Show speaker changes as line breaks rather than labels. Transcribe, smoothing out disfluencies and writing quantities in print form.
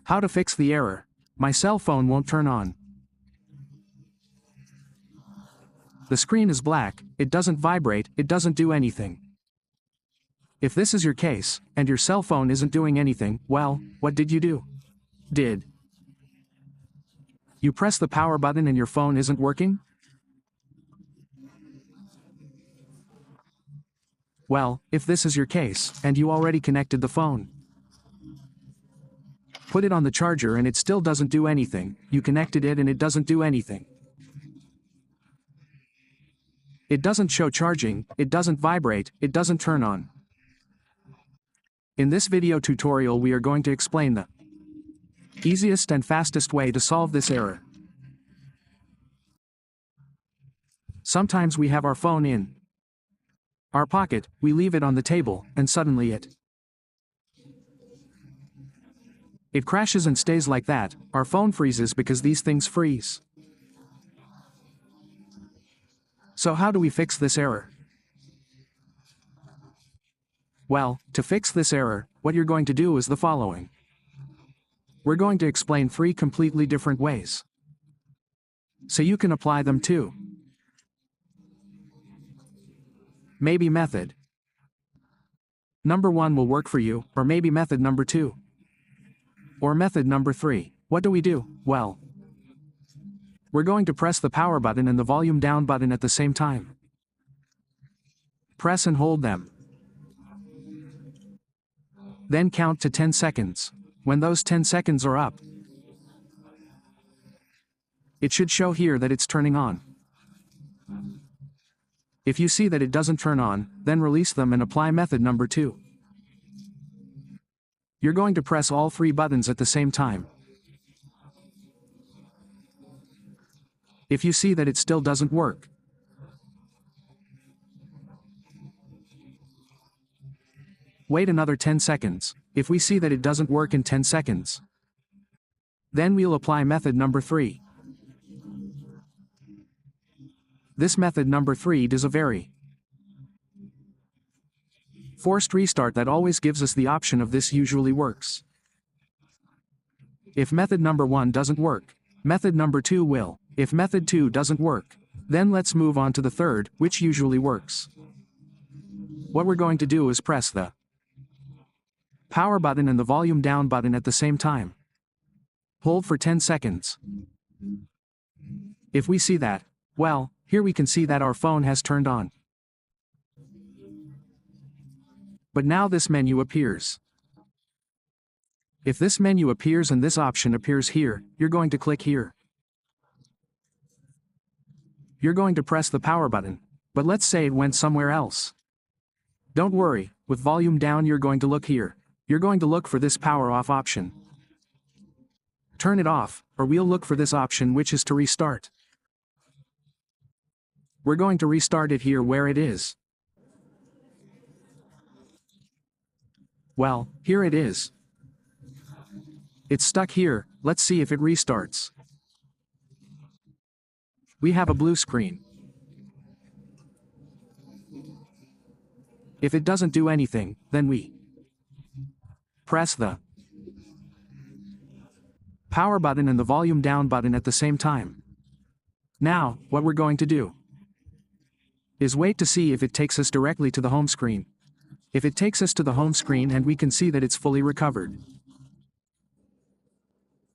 How to fix the error. My cell phone won't turn on. The screen is black, it doesn't vibrate, it doesn't do anything. If this is your case, and your cell phone isn't doing anything, well, what did you do? Did you press the power button and your phone isn't working? Well, if this is your case, and you already connected the phone, put it on the charger and it still doesn't do anything, you connected it and it doesn't do anything. It doesn't show charging, it doesn't vibrate, it doesn't turn on. In this video tutorial we are going to explain the easiest and fastest way to solve this error. Sometimes we have our phone in our pocket, we leave it on the table, and suddenly it crashes and stays like that. Our phone freezes because these things freeze. So how do we fix this error? Well, to fix this error, what you're going to do is the following. We're going to explain 3 completely different ways, so you can apply them too. Maybe method number 1 will work for you, or maybe method number 2. Or method number 3. What do we do? Well, we're going to press the power button and the volume down button at the same time. Press and hold them. Then count to 10 seconds. When those 10 seconds are up, it should show here that it's turning on. If you see that it doesn't turn on, then release them and apply method number 2. You're going to press all 3 buttons at the same time. If you see that it still doesn't work, wait another 10 seconds. If we see that it doesn't work in 10 seconds, then we'll apply method number 3. This method number 3 does a very forced restart that always gives us the option of this usually works. If method number 1 doesn't work, method number 2 will. If method 2 doesn't work, then let's move on to the third, which usually works. What we're going to do is press the power button and the volume down button at the same time. Hold for 10 seconds. If we see that, well, here we can see that our phone has turned on. But now this menu appears. If this menu appears and this option appears here, you're going to click here. You're going to press the power button, but let's say it went somewhere else. Don't worry, with volume down you're going to look here. You're going to look for this power off option. Turn it off, or we'll look for this option which is to restart. We're going to restart it here where it is. Well, here it is. It's stuck here, let's see if it restarts. We have a blue screen. If it doesn't do anything, then we press the power button and the volume down button at the same time. Now, what we're going to do is wait to see if it takes us directly to the home screen. If it takes us to the home screen and we can see that it's fully recovered,